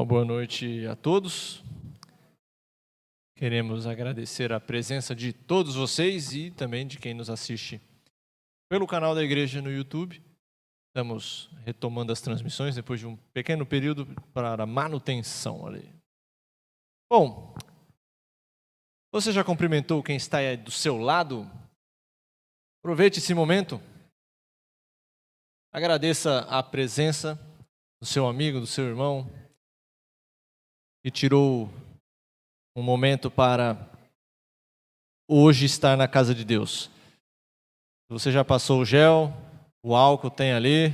Uma boa noite a todos. Queremos agradecer a presença de todos vocês e também de quem nos assiste pelo canal da igreja no YouTube. Estamos retomando as transmissões depois de um pequeno período para manutenção ali. Bom, você já cumprimentou quem está aí do seu lado? Aproveite esse momento. Agradeça a presença do seu amigo, do seu irmão, que tirou um momento para hoje estar na casa de Deus. Você já passou o gel, o álcool tem ali,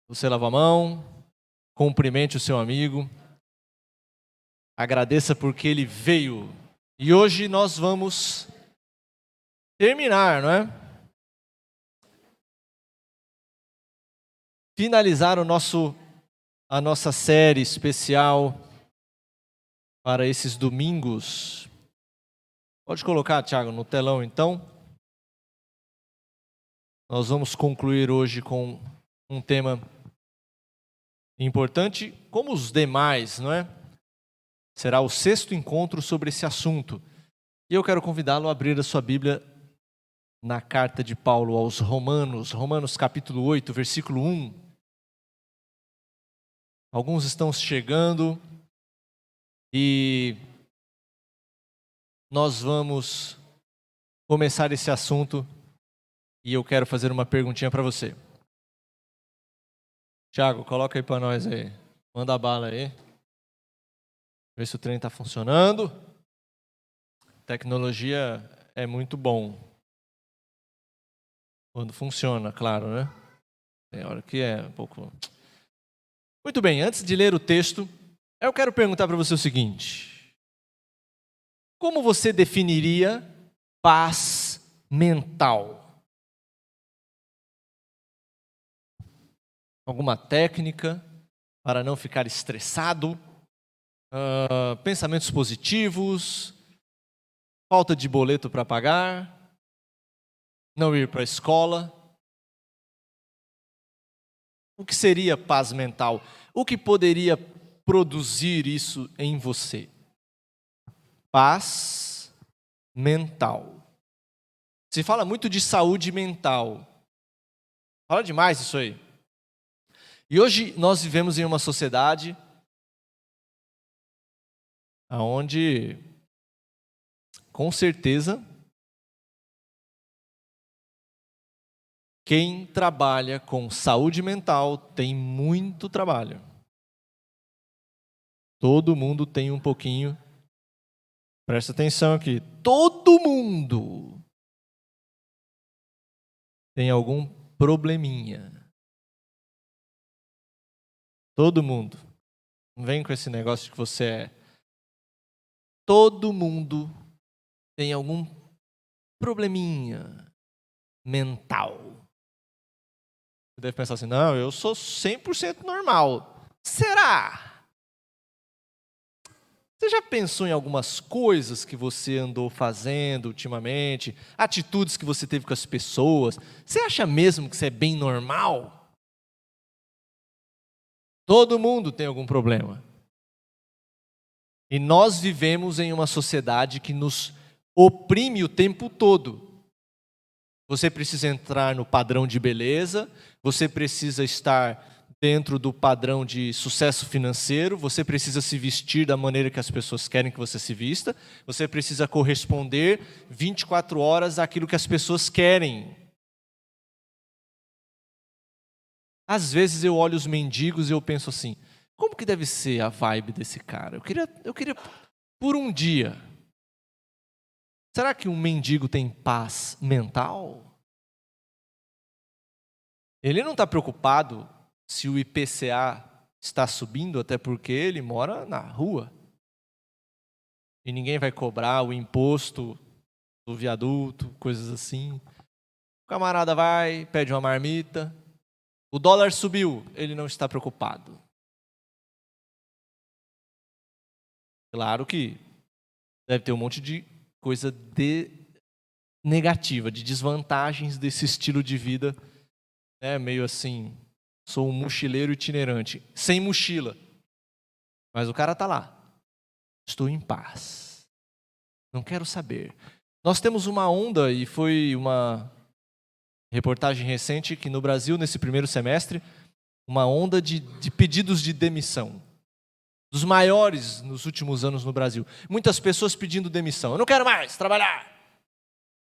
você lava a mão, cumprimente o seu amigo, agradeça porque ele veio. E hoje nós vamos terminar, não é? Finalizar a nossa série especial para esses domingos. Pode colocar, Thiago, no telão então. Nós vamos concluir hoje com um tema importante, como os demais, não é? Será o 6º encontro sobre esse assunto. E eu quero convidá-lo a abrir a sua Bíblia na carta de Paulo aos Romanos, Romanos capítulo 8, versículo 1. Alguns estão chegando e nós vamos começar esse assunto e eu quero fazer uma perguntinha para você. Thiago, coloca aí para nós aí, manda a bala aí. Vê se o trem está funcionando. Tecnologia é muito bom. Quando funciona, claro, né? Tem hora que é um pouco... Muito bem, antes de ler o texto, eu quero perguntar para você o seguinte. Como você definiria paz mental? Alguma técnica para não ficar estressado? Pensamentos positivos? Falta de boleto para pagar? Não ir para a escola? O que seria paz mental? O que poderia produzir isso em você? Paz mental. Se fala muito de saúde mental. Fala demais isso aí. E hoje nós vivemos em uma sociedade onde, com certeza, quem trabalha com saúde mental tem muito trabalho. Todo mundo tem um pouquinho. Presta atenção aqui. Todo mundo tem algum probleminha. Todo mundo. Não vem com esse negócio de que você é. Todo mundo tem algum probleminha mental. Você deve pensar assim, não, eu sou 100% normal. Será? Você já pensou em algumas coisas que você andou fazendo ultimamente? Atitudes que você teve com as pessoas? Você acha mesmo que você é bem normal? Todo mundo tem algum problema. E nós vivemos em uma sociedade que nos oprime o tempo todo. Você precisa entrar no padrão de beleza, você precisa estar dentro do padrão de sucesso financeiro, você precisa se vestir da maneira que as pessoas querem que você se vista, você precisa corresponder 24 horas àquilo que as pessoas querem. Às vezes eu olho os mendigos e eu penso assim, como que deve ser a vibe desse cara? Eu queria por um dia. Será que um mendigo tem paz mental? Ele não está preocupado se o IPCA está subindo, até porque ele mora na rua. E ninguém vai cobrar o imposto do viaduto, coisas assim. O camarada vai, pede uma marmita. O dólar subiu, ele não está preocupado. Claro que deve ter um monte de coisa negativa, de desvantagens desse estilo de vida, meio assim, sou um mochileiro itinerante, sem mochila. Mas o cara está lá. Estou em paz. Não quero saber. Nós temos uma onda, e foi uma reportagem recente, que no Brasil, nesse primeiro semestre, uma onda de pedidos de demissão. Dos maiores nos últimos anos no Brasil. Muitas pessoas pedindo demissão. Eu não quero mais trabalhar.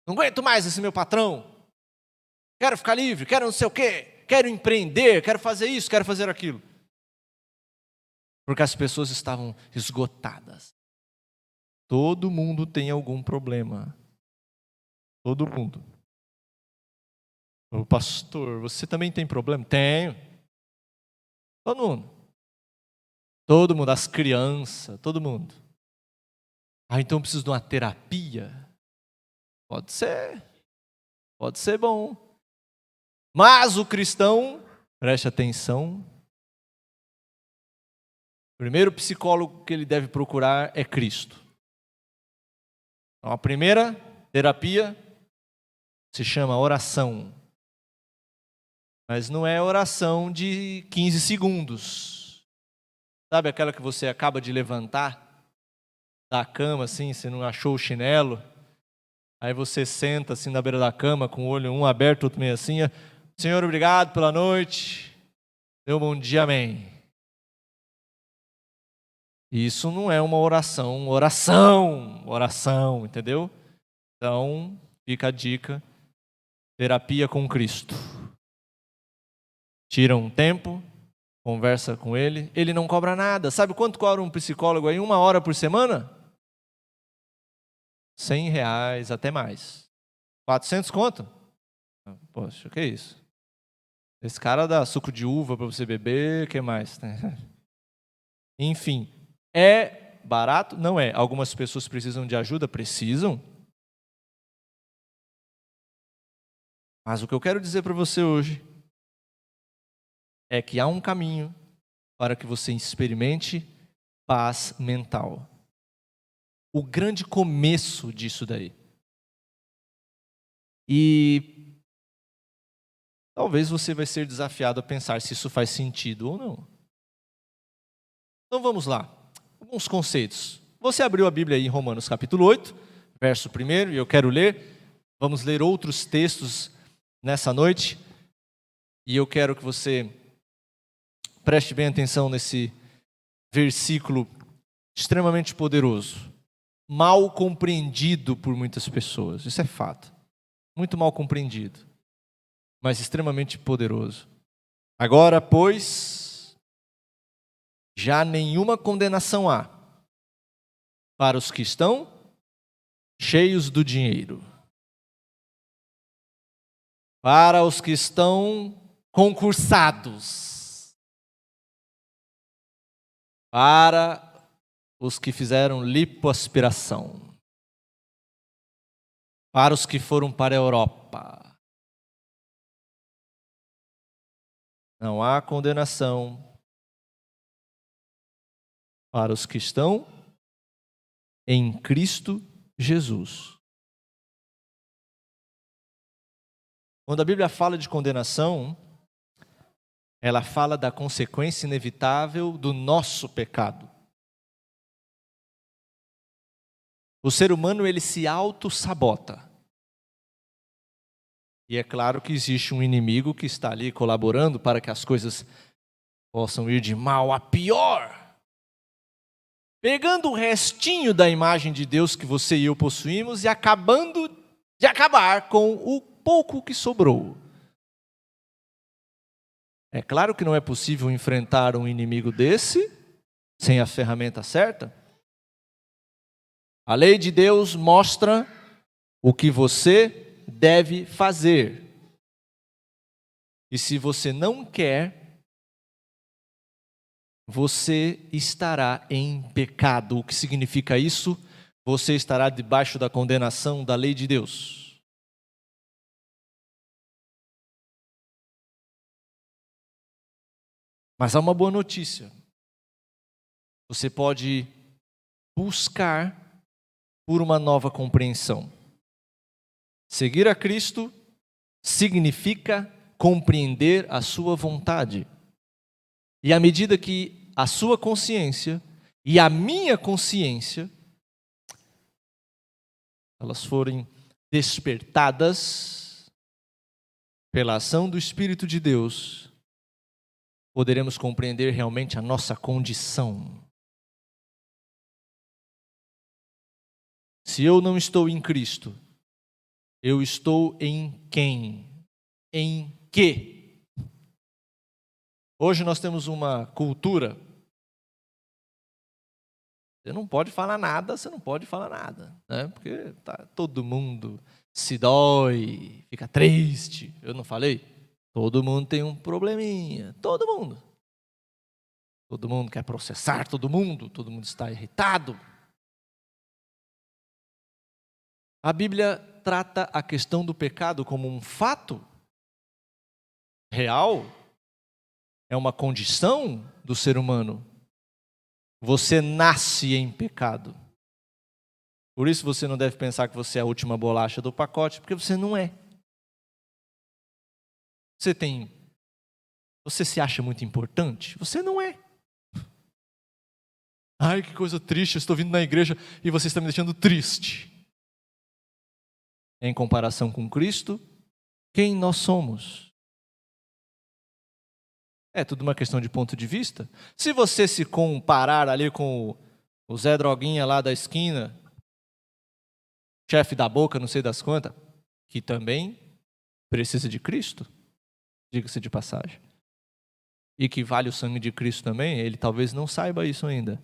Não aguento mais esse meu patrão. Quero ficar livre, quero não sei o quê. Quero empreender, quero fazer isso, quero fazer aquilo. Porque as pessoas estavam esgotadas. Todo mundo tem algum problema. Todo mundo. Ô pastor, você também tem problema? Tenho. Todo mundo. Todo mundo, as crianças, todo mundo. Então eu preciso de uma terapia? Pode ser bom. Mas o cristão, preste atenção, o primeiro psicólogo que ele deve procurar é Cristo. Então, a primeira terapia se chama oração. Mas não é oração de 15 segundos. Sabe aquela que você acaba de levantar da cama, assim, você não achou o chinelo? Aí você senta assim na beira da cama, com o olho um aberto, outro meio assim. Senhor, obrigado pela noite. Deu bom dia, amém. Isso não é uma oração, entendeu? Então, fica a dica, terapia com Cristo. Tira um tempo, conversa com ele, ele não cobra nada. Sabe quanto cobra um psicólogo aí? 1 hora por semana? R$100, até mais. 400 conto? Poxa, que é isso? Esse cara dá suco de uva para você beber, o que mais? Enfim, é barato? Não é. Algumas pessoas precisam de ajuda? Precisam. Mas o que eu quero dizer para você hoje é que há um caminho para que você experimente paz mental. O grande começo disso daí. E talvez você vai ser desafiado a pensar se isso faz sentido ou não. Então vamos lá. Alguns conceitos. Você abriu a Bíblia aí em Romanos capítulo 8, verso 1, e eu quero ler. Vamos ler outros textos nessa noite. E eu quero que você preste bem atenção nesse versículo extremamente poderoso. Mal compreendido por muitas pessoas. Isso é fato. Muito mal compreendido. Mas extremamente poderoso. Agora, pois, já nenhuma condenação há para os que estão cheios do dinheiro. Para os que estão concursados. Para os que fizeram lipoaspiração. Para os que foram para a Europa. Não há condenação para os que estão em Cristo Jesus. Quando a Bíblia fala de condenação, ela fala da consequência inevitável do nosso pecado. O ser humano, ele se auto-sabota. E é claro que existe um inimigo que está ali colaborando para que as coisas possam ir de mal a pior. Pegando o restinho da imagem de Deus que você e eu possuímos e acabando de acabar com o pouco que sobrou. É claro que não é possível enfrentar um inimigo desse sem a ferramenta certa. A lei de Deus mostra o que você deve fazer. E se você não quer, você estará em pecado. O que significa isso? Você estará debaixo da condenação da lei de Deus. Mas há uma boa notícia. Você pode buscar por uma nova compreensão. Seguir a Cristo significa compreender a sua vontade. E à medida que a sua consciência e a minha consciência, elas forem despertadas pela ação do Espírito de Deus, poderemos compreender realmente a nossa condição. Se eu não estou em Cristo, eu estou em quem? Em quê? Hoje nós temos uma cultura. Você não pode falar nada, né? Porque todo mundo se dói, fica triste. Eu não falei? Todo mundo tem um probleminha, todo mundo. Todo mundo quer processar todo mundo está irritado. A Bíblia trata a questão do pecado como um fato real, é uma condição do ser humano. Você nasce em pecado. Por isso você não deve pensar que você é a última bolacha do pacote, porque você não é. Você se acha muito importante? Você não é. Ai, que coisa triste, eu estou vindo na igreja e você está me deixando triste. Em comparação com Cristo, quem nós somos? É tudo uma questão de ponto de vista. Se você se comparar ali com o Zé Droguinha lá da esquina, chefe da boca, não sei das quantas, que também precisa de Cristo, diga-se de passagem, e que vale o sangue de Cristo também, ele talvez não saiba isso ainda.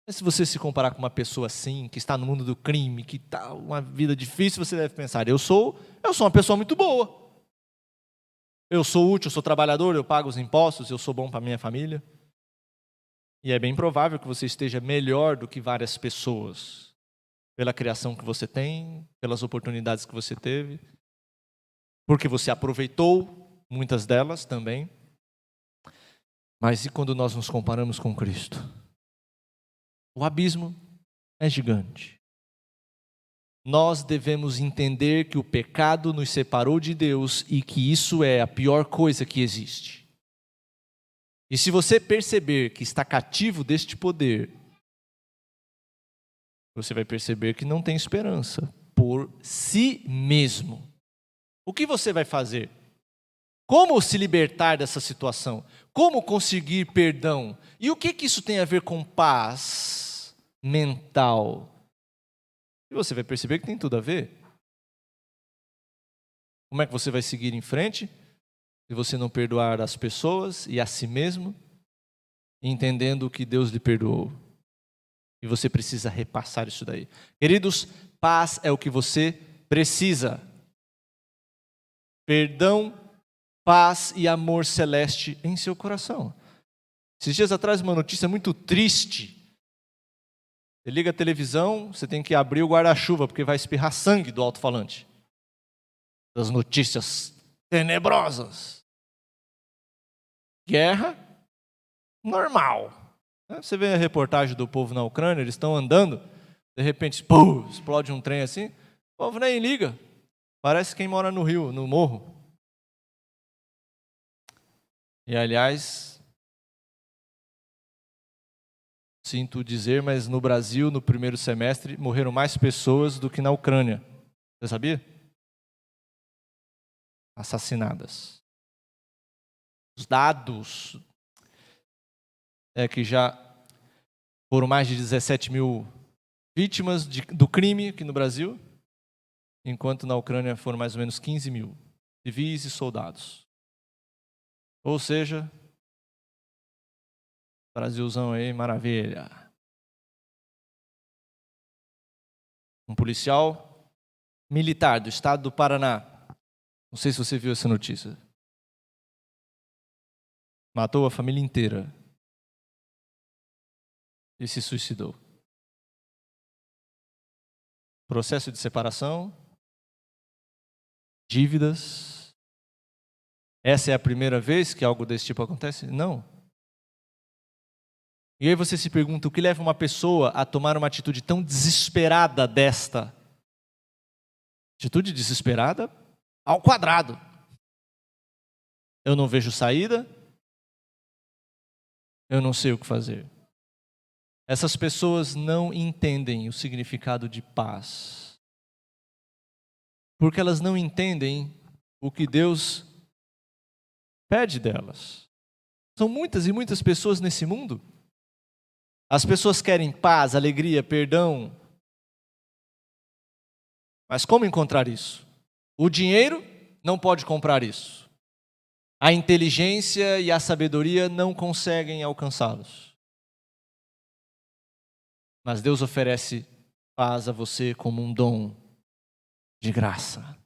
Mas se você se comparar com uma pessoa assim, que está no mundo do crime, que está uma vida difícil, você deve pensar, eu sou uma pessoa muito boa. Eu sou útil, eu sou trabalhador, eu pago os impostos, eu sou bom para a minha família. E é bem provável que você esteja melhor do que várias pessoas, pela criação que você tem, pelas oportunidades que você teve, porque você aproveitou muitas delas também. Mas e quando nós nos comparamos com Cristo? O abismo é gigante. Nós devemos entender que o pecado nos separou de Deus e que isso é a pior coisa que existe. E se você perceber que está cativo deste poder, você vai perceber que não tem esperança por si mesmo. O que você vai fazer? Como se libertar dessa situação? Como conseguir perdão? E o que isso tem a ver com paz mental? E você vai perceber que tem tudo a ver. Como é que você vai seguir em frente se você não perdoar as pessoas e a si mesmo, entendendo que Deus lhe perdoou? E você precisa repassar isso daí. Queridos, paz é o que você precisa. Perdão, paz e amor celeste em seu coração. Esses dias atrás, uma notícia muito triste. Você liga a televisão, você tem que abrir o guarda-chuva, porque vai espirrar sangue do alto-falante. Das notícias tenebrosas. Guerra, normal. Você vê a reportagem do povo na Ucrânia, eles estão andando, de repente, pum, explode um trem assim, o povo nem liga. Parece quem mora no Rio, no morro. E aliás, sinto dizer, mas no Brasil, no primeiro semestre, morreram mais pessoas do que na Ucrânia. Você sabia? Assassinadas. Os dados é que já foram mais de 17 mil vítimas do crime aqui no Brasil, enquanto na Ucrânia foram mais ou menos 15 mil civis e soldados. Ou seja, Brasilzão aí, maravilha. Um policial militar do estado do Paraná, não sei se você viu essa notícia, matou a família inteira e se suicidou. Processo de separação, dívidas. Essa é a primeira vez que algo desse tipo acontece? Não. E aí você se pergunta, o que leva uma pessoa a tomar uma atitude tão desesperada desta? Atitude desesperada ao quadrado. Eu não vejo saída, eu não sei o que fazer. essas pessoas não entendem o significado de paz. Porque elas não entendem o que Deus pede delas. São muitas e muitas pessoas nesse mundo. As pessoas querem paz, alegria, perdão. Mas como encontrar isso? O dinheiro não pode comprar isso. A inteligência e a sabedoria não conseguem alcançá-los. Mas Deus oferece paz a você como um dom de graça.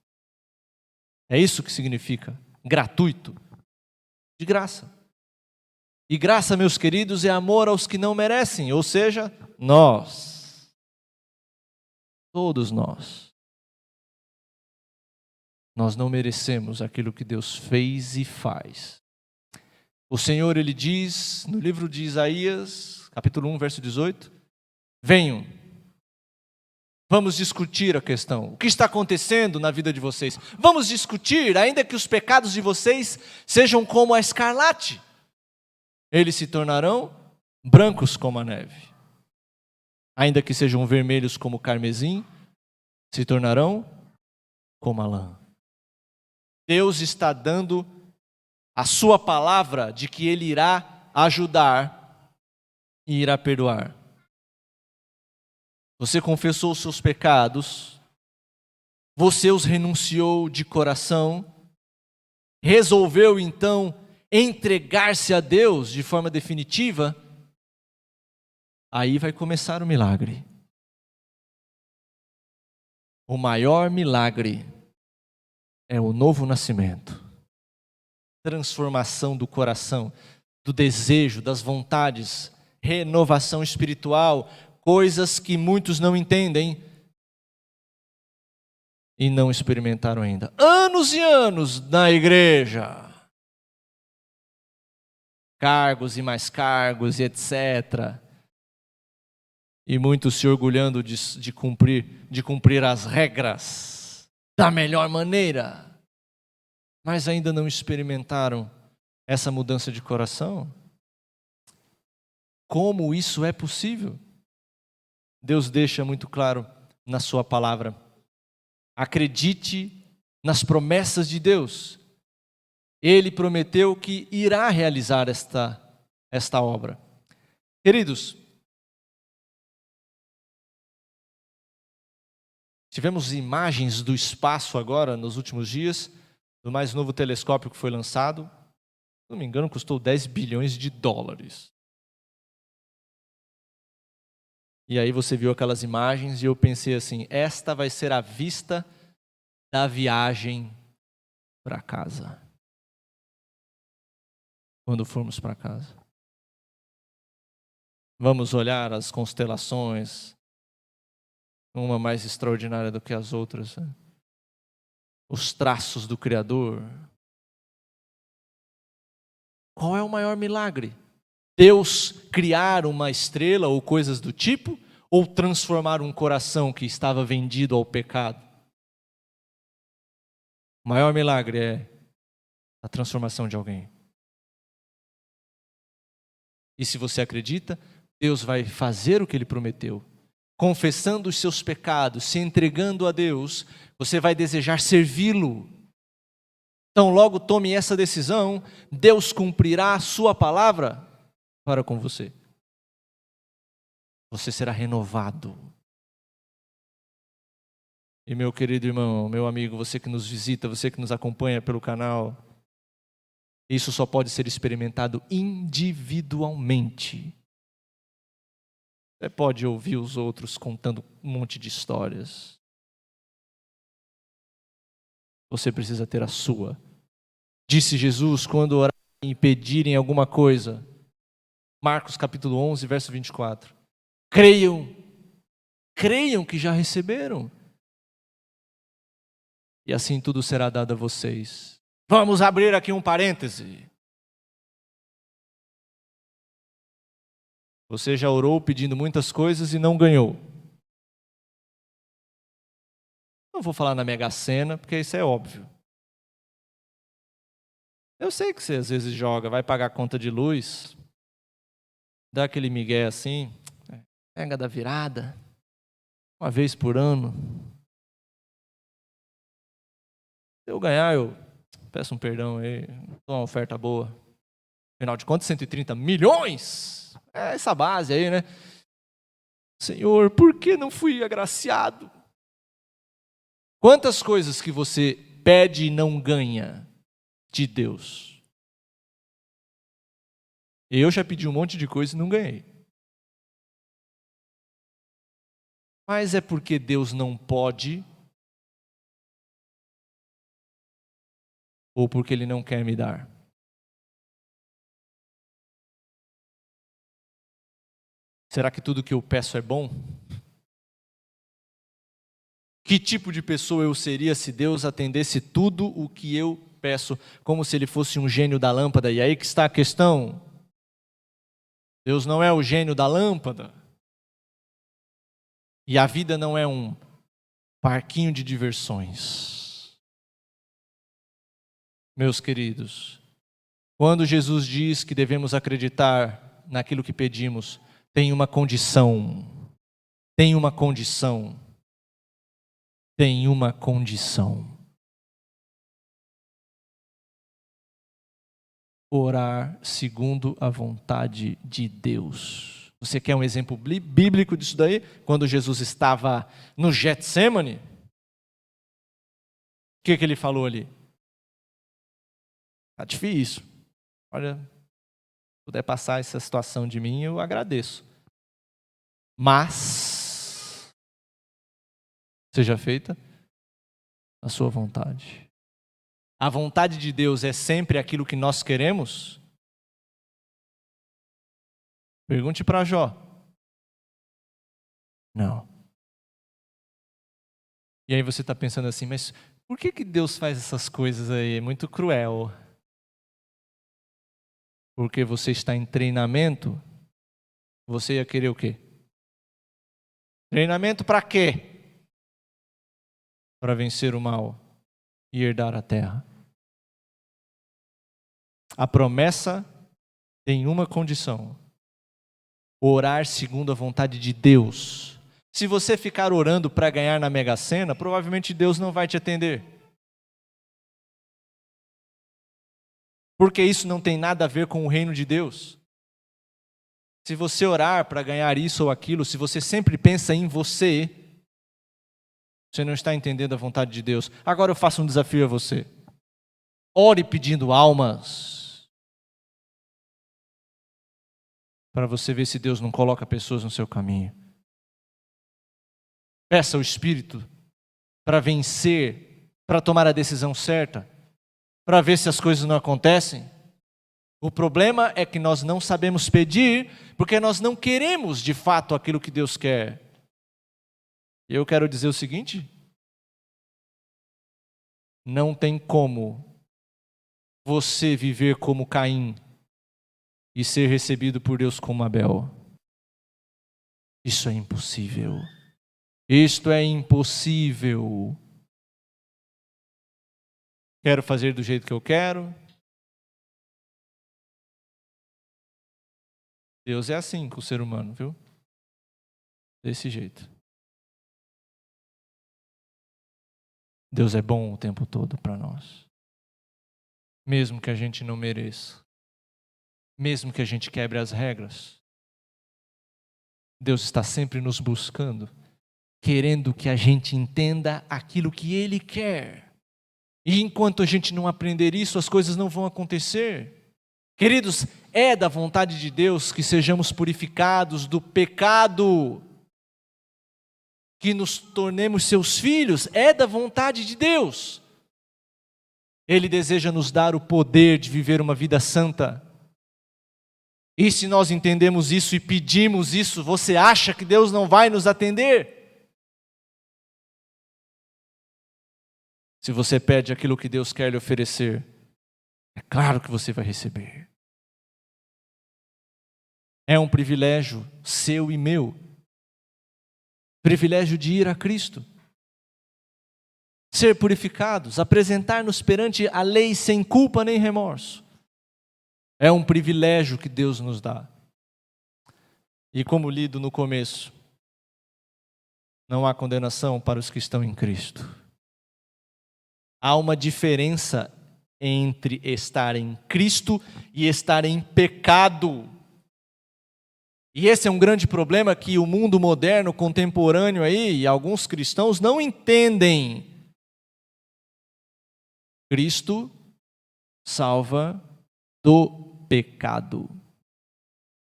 É isso que significa gratuito, de graça. E graça, meus queridos, é amor aos que não merecem, ou seja, nós. Todos nós. Nós não merecemos aquilo que Deus fez e faz. O Senhor, Ele diz no livro de Isaías, capítulo 1, verso 18, venham, vamos discutir a questão. O que está acontecendo na vida de vocês? Vamos discutir, ainda que os pecados de vocês sejam como a escarlate. Eles se tornarão brancos como a neve. Ainda que sejam vermelhos como o carmesim, se tornarão como a lã. Deus está dando a sua palavra de que Ele irá ajudar e irá perdoar. Você confessou os seus pecados, você os renunciou de coração, resolveu então entregar-se a Deus de forma definitiva, aí vai começar o milagre. O maior milagre é o novo nascimento. Transformação do coração, do desejo, das vontades, renovação espiritual, coisas que muitos não entendem e não experimentaram ainda. Anos e anos na igreja. Cargos e mais cargos e etc. E muitos se orgulhando de cumprir as regras da melhor maneira. Mas ainda não experimentaram essa mudança de coração? Como isso é possível? Deus deixa muito claro na sua palavra. Acredite nas promessas de Deus. Ele prometeu que irá realizar esta obra. Queridos, tivemos imagens do espaço agora, nos últimos dias, do mais novo telescópio que foi lançado. Se não me engano, custou 10 bilhões de dólares. E aí você viu aquelas imagens e eu pensei assim, esta vai ser a vista da viagem para casa. Quando formos para casa. Vamos olhar as constelações, uma mais extraordinária do que as outras, né? Os traços do Criador. Qual é o maior milagre? Deus criar uma estrela ou coisas do tipo, ou transformar um coração que estava vendido ao pecado? O maior milagre é a transformação de alguém. E se você acredita, Deus vai fazer o que Ele prometeu. Confessando os seus pecados, se entregando a Deus, você vai desejar servi-lo. Então logo tome essa decisão, Deus cumprirá a sua palavra para com você. Você será renovado. E meu querido irmão, meu amigo, você que nos visita, você que nos acompanha pelo canal, isso só pode ser experimentado individualmente. Você pode ouvir os outros contando um monte de histórias. Você precisa ter a sua. Disse Jesus quando orarem e pedirem alguma coisa. Marcos capítulo 11, verso 24. Creiam que já receberam. E assim tudo será dado a vocês. Vamos abrir aqui um parêntese. Você já orou pedindo muitas coisas e não ganhou. Não vou falar na Mega Sena, porque isso é óbvio. Eu sei que você às vezes joga, vai pagar a conta de luz, dá aquele migué assim, pega da virada, uma vez por ano. Se eu ganhar, eu peço um perdão aí, dou uma oferta boa. Afinal de contas, 130 milhões, é essa base aí, né? Senhor, por que não fui agraciado? Quantas coisas que você pede e não ganha de Deus? Eu já pedi um monte de coisa e não ganhei. Mas é porque Deus não pode? Ou porque Ele não quer me dar? Será que tudo que eu peço é bom? Que tipo de pessoa eu seria se Deus atendesse tudo o que eu peço, como se Ele fosse um gênio da lâmpada? E aí que está a questão. Deus não é o gênio da lâmpada. E a vida não é um parquinho de diversões. Meus queridos, quando Jesus diz que devemos acreditar naquilo que pedimos, tem uma condição. Tem uma condição. Tem uma condição. Orar segundo a vontade de Deus. Você quer um exemplo bíblico disso daí? Quando Jesus estava no Getsemane, o que ele falou ali? Está difícil. Olha, se puder passar essa situação de mim, eu agradeço. Mas seja feita a sua vontade. A vontade de Deus é sempre aquilo que nós queremos? Pergunte para Jó. Não. E aí você está pensando assim, mas por que Deus faz essas coisas aí? É muito cruel. Porque você está em treinamento, você ia querer o quê? Treinamento para quê? Para vencer o mal e herdar a terra. A promessa tem uma condição: orar segundo a vontade de Deus. Se você ficar orando para ganhar na Mega Sena, provavelmente Deus não vai te atender. Porque isso não tem nada a ver com o reino de Deus. Se você orar para ganhar isso ou aquilo, se você sempre pensa em você, você não está entendendo a vontade de Deus. Agora eu faço um desafio a você. Ore pedindo almas. Para você ver se Deus não coloca pessoas no seu caminho. Peça ao Espírito para vencer, para tomar a decisão certa, para ver se as coisas não acontecem. O problema é que nós não sabemos pedir, porque nós não queremos de fato aquilo que Deus quer. E eu quero dizer o seguinte: não tem como você viver como Caim e ser recebido por Deus como Abel. Isso é impossível. Isto é impossível. Quero fazer do jeito que eu quero. Deus é assim com o ser humano, viu? Desse jeito. Deus é bom o tempo todo para nós. Mesmo que a gente não mereça. Mesmo que a gente quebre as regras. Deus está sempre nos buscando, querendo que a gente entenda aquilo que Ele quer. E enquanto a gente não aprender isso, as coisas não vão acontecer. Queridos, é da vontade de Deus que sejamos purificados do pecado, que nos tornemos seus filhos, é da vontade de Deus. Ele deseja nos dar o poder de viver uma vida santa. E se nós entendemos isso e pedimos isso, você acha que Deus não vai nos atender? Se você pede aquilo que Deus quer lhe oferecer, é claro que você vai receber. É um privilégio seu e meu. Privilégio de ir a Cristo. Ser purificados, apresentar-nos perante a lei sem culpa nem remorso. É um privilégio que Deus nos dá. E como lido no começo, não há condenação para os que estão em Cristo. Há uma diferença entre estar em Cristo e estar em pecado. E esse é um grande problema que o mundo moderno, contemporâneo aí, e alguns cristãos não entendem. Cristo salva do pecado,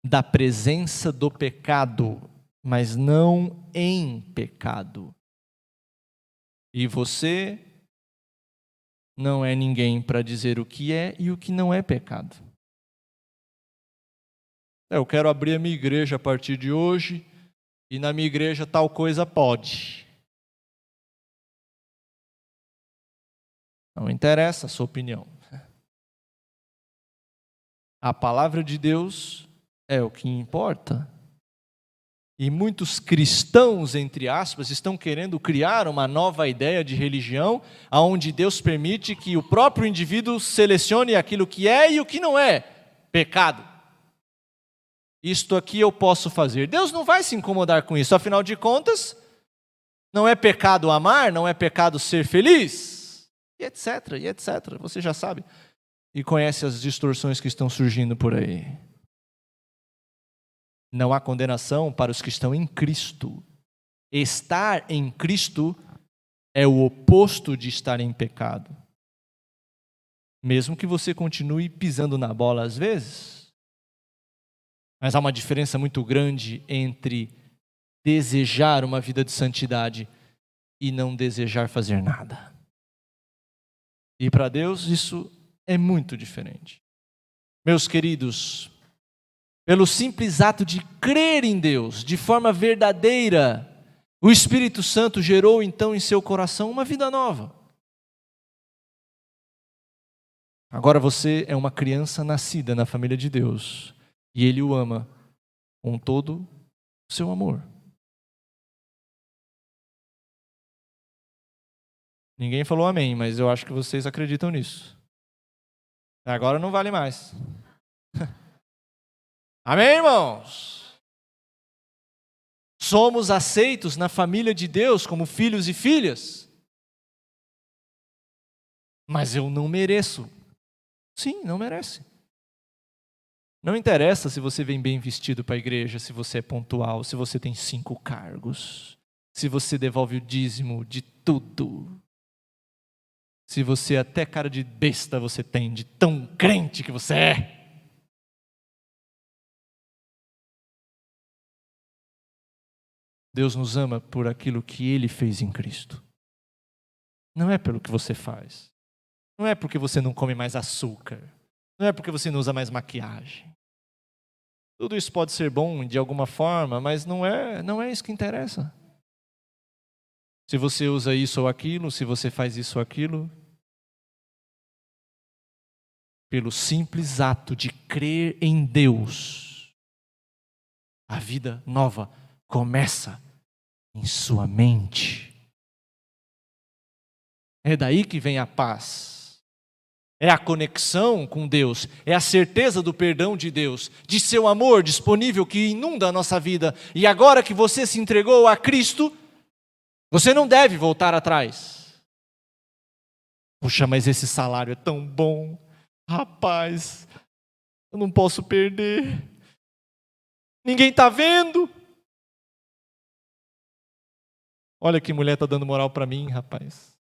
da presença do pecado, mas não em pecado. E você não é ninguém para dizer o que é e o que não é pecado. Eu quero abrir a minha igreja a partir de hoje, e na minha igreja tal coisa pode. Não interessa a sua opinião. A palavra de Deus é o que importa. E muitos cristãos, entre aspas, estão querendo criar uma nova ideia de religião, onde Deus permite que o próprio indivíduo selecione aquilo que é e o que não é pecado. Isto aqui eu posso fazer. Deus não vai se incomodar com isso, afinal de contas, não é pecado amar, não é pecado ser feliz, e etc, e etc. Você já sabe e conhece as distorções que estão surgindo por aí. Não há condenação para os que estão em Cristo. Estar em Cristo é o oposto de estar em pecado. Mesmo que você continue pisando na bola às vezes. Mas há uma diferença muito grande entre desejar uma vida de santidade e não desejar fazer nada. E para Deus isso é muito diferente. Meus queridos, pelo simples ato de crer em Deus de forma verdadeira, o Espírito Santo gerou então em seu coração uma vida nova. Agora você é uma criança nascida na família de Deus e Ele o ama com todo o seu amor. Ninguém falou amém, mas eu acho que vocês acreditam nisso. Agora não vale mais. Amém, irmãos? Somos aceitos na família de Deus como filhos e filhas. Mas eu não mereço. Sim, não merece. Não interessa se você vem bem vestido para a igreja, se você é pontual, se você tem 5 cargos, se você devolve o dízimo de tudo. Se você até cara de besta você tem, de tão crente que você é. Deus nos ama por aquilo que Ele fez em Cristo. Não é pelo que você faz. Não é porque você não come mais açúcar. Não é porque você não usa mais maquiagem. Tudo isso pode ser bom de alguma forma, mas não é isso que interessa. Se você usa isso ou aquilo, se você faz isso ou aquilo, pelo simples ato de crer em Deus, a vida nova começa em sua mente. É daí que vem a paz. É a conexão com Deus, é a certeza do perdão de Deus, de seu amor disponível que inunda a nossa vida. E agora que você se entregou a Cristo, você não deve voltar atrás. Puxa, mas esse salário é tão bom. Rapaz, eu não posso perder. Ninguém está vendo. Olha que mulher está dando moral para mim, rapaz.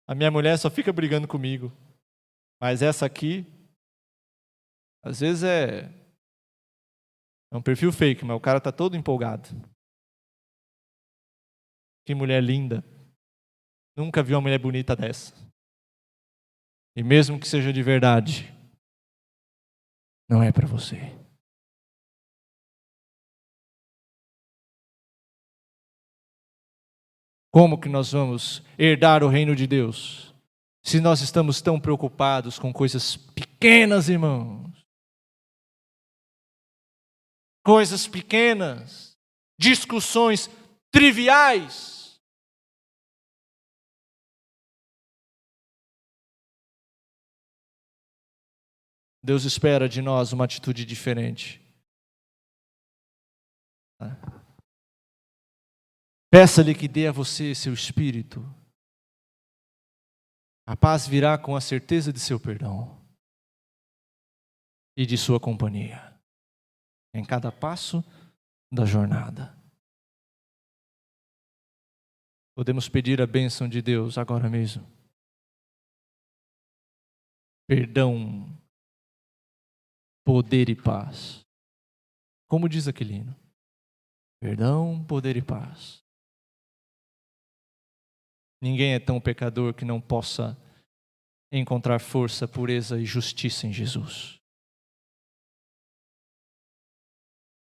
A minha mulher só fica brigando comigo. Mas essa aqui, às vezes é um perfil fake, mas o cara está todo empolgado. Que mulher linda. Nunca vi uma mulher bonita dessa. E mesmo que seja de verdade, não é para você. Como que nós vamos herdar o reino de Deus se nós estamos tão preocupados com coisas pequenas, irmãos? Coisas pequenas, discussões triviais. Deus espera de nós uma atitude diferente. Peça-lhe que dê a você seu espírito. A paz virá com a certeza de seu perdão e de sua companhia em cada passo da jornada. Podemos pedir a bênção de Deus agora mesmo. Perdão, poder e paz. Como diz aquele hino. Perdão, poder e paz. Ninguém é tão pecador que não possa encontrar força, pureza e justiça em Jesus.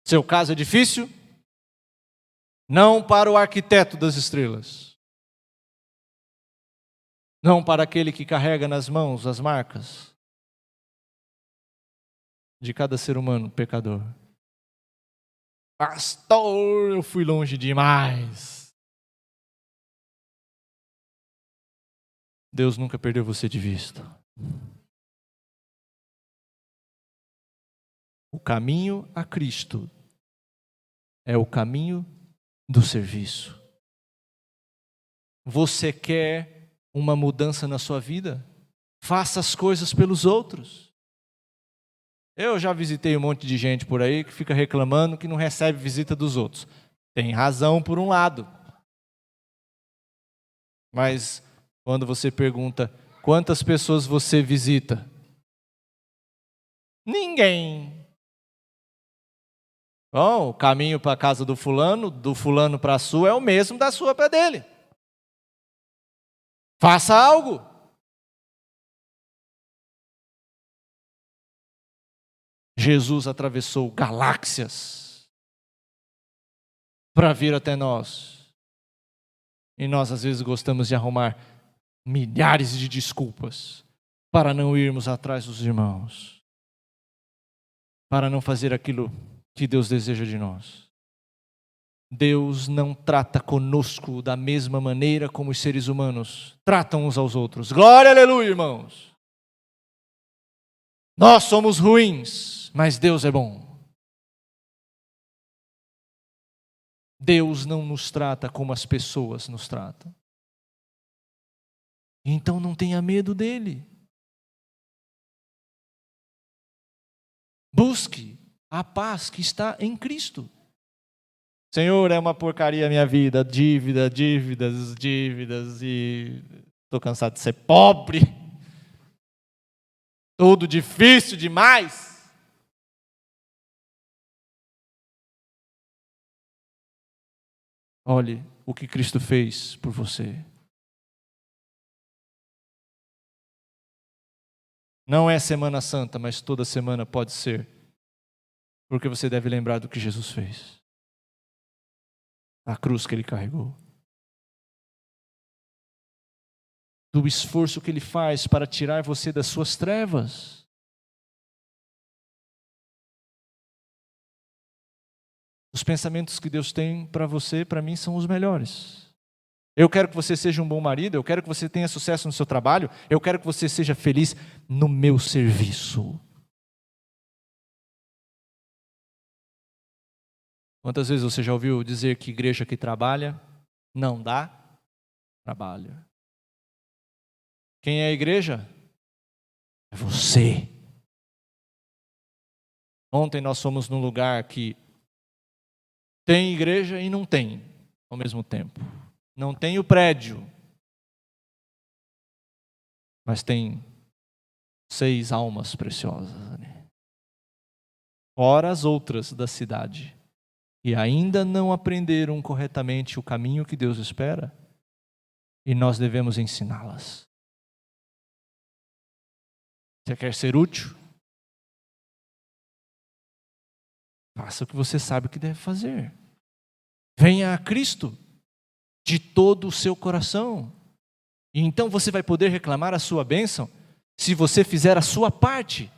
Seu caso é difícil? Não para o arquiteto das estrelas. Não para aquele que carrega nas mãos as marcas de cada ser humano pecador. Pastor, eu fui longe demais. Deus nunca perdeu você de vista. O caminho a Cristo é o caminho do serviço. Você quer uma mudança na sua vida? Faça as coisas pelos outros. Eu já visitei um monte de gente por aí que fica reclamando que não recebe visita dos outros. Tem razão por um lado. Mas quando você pergunta quantas pessoas você visita? Ninguém. Bom, o caminho para a casa do fulano para a sua é o mesmo da sua para dele. Faça algo. Jesus atravessou galáxias para vir até nós. E nós às vezes gostamos de arrumar milhares de desculpas para não irmos atrás dos irmãos. Para não fazer aquilo que Deus deseja de nós. Deus não trata conosco da mesma maneira como os seres humanos tratam uns aos outros. Glória, aleluia, irmãos. Nós somos ruins, mas Deus é bom. Deus não nos trata como as pessoas nos tratam. Então não tenha medo dele. Busque a paz que está em Cristo. Senhor, é uma porcaria a minha vida, dívidas, e estou cansado de ser pobre. Tudo difícil demais. Olhe o que Cristo fez por você. Não é Semana Santa, mas toda semana pode ser. Porque você deve lembrar do que Jesus fez. A cruz que ele carregou. Do esforço que ele faz para tirar você das suas trevas. Os pensamentos que Deus tem para você, para mim, são os melhores. Eu quero que você seja um bom marido, eu quero que você tenha sucesso no seu trabalho, eu quero que você seja feliz no meu serviço. Quantas vezes você já ouviu dizer que igreja que trabalha não dá trabalho? Quem é a igreja? É você. Ontem nós fomos num lugar que tem igreja e não tem ao mesmo tempo. Não tem o prédio, mas tem 6 almas preciosas ali. Fora as outras da cidade. E ainda não aprenderam corretamente o caminho que Deus espera, e nós devemos ensiná-las. Você quer ser útil? Faça o que você sabe que deve fazer. Venha a Cristo de todo o seu coração. E então você vai poder reclamar a sua bênção se você fizer a sua parte.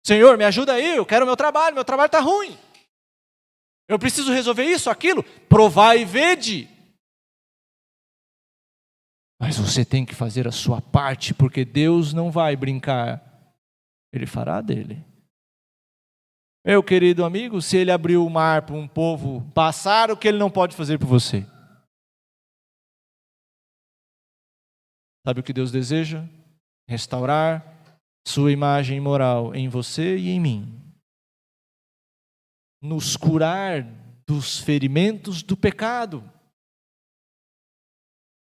Senhor, me ajuda aí, eu quero meu trabalho está ruim. Eu preciso resolver isso, aquilo. Provai e vede. Mas você tem que fazer a sua parte, porque Deus não vai brincar. Ele fará dele. Meu querido amigo, se ele abriu o mar para um povo passar, o que ele não pode fazer por você? Sabe o que Deus deseja? Restaurar sua imagem moral em você e em mim. Nos curar dos ferimentos do pecado.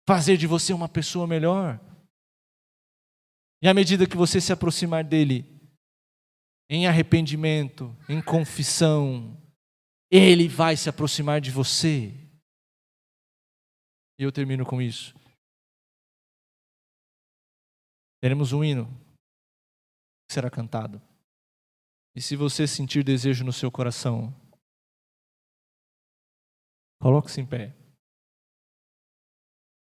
Fazer de você uma pessoa melhor. E à medida que você se aproximar dele, em arrependimento, em confissão, ele vai se aproximar de você. E eu termino com isso. Teremos um hino que será cantado. E se você sentir desejo no seu coração, coloque-se em pé.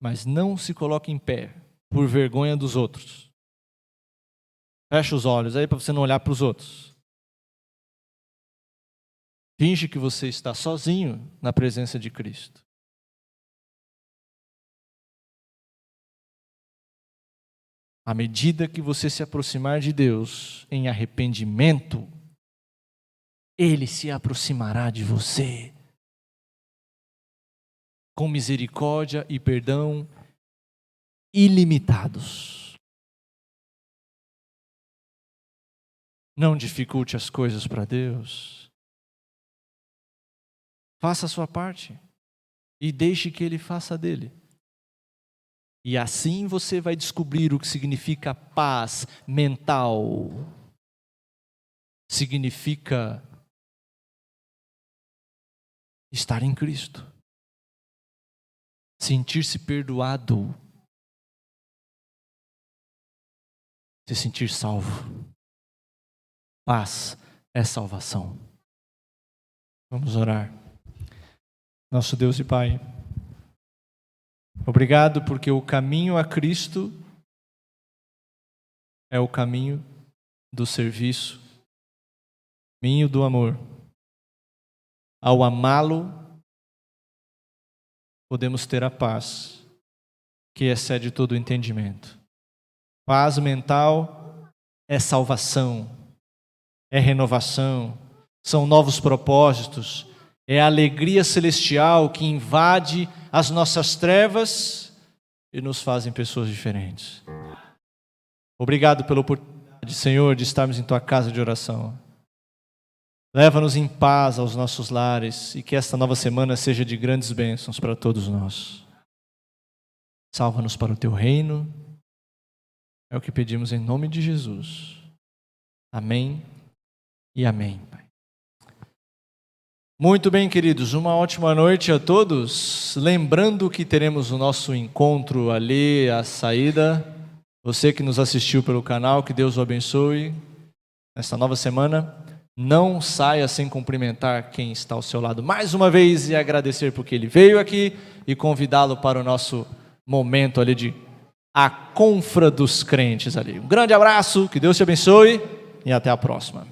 Mas não se coloque em pé por vergonha dos outros. Feche os olhos aí para você não olhar para os outros. Finge que você está sozinho na presença de Cristo. À medida que você se aproximar de Deus em arrependimento, Ele se aproximará de você com misericórdia e perdão ilimitados. Não dificulte as coisas para Deus. Faça a sua parte e deixe que Ele faça a dele. E assim você vai descobrir o que significa paz mental. Significa estar em Cristo. Sentir-se perdoado. Se sentir salvo. Paz é salvação. Vamos orar. Nosso Deus e Pai, obrigado porque o caminho a Cristo é o caminho do serviço, caminho do amor. Ao amá-lo, podemos ter a paz que excede todo o entendimento. Paz mental é salvação, é renovação, são novos propósitos, é a alegria celestial que invade as nossas trevas e nos fazem pessoas diferentes. Obrigado pela oportunidade, Senhor, de estarmos em Tua casa de oração. Leva-nos em paz aos nossos lares e que esta nova semana seja de grandes bênçãos para todos nós. Salva-nos para o Teu reino. É o que pedimos em nome de Jesus. Amém e amém, Pai. Muito bem, queridos, uma ótima noite a todos. Lembrando que teremos o nosso encontro ali à saída. Você que nos assistiu pelo canal, que Deus o abençoe. Nesta nova semana, não saia sem cumprimentar quem está ao seu lado mais uma vez e agradecer porque ele veio aqui e convidá-lo para o nosso momento ali de a confra dos crentes ali. Um grande abraço, que Deus te abençoe e até a próxima.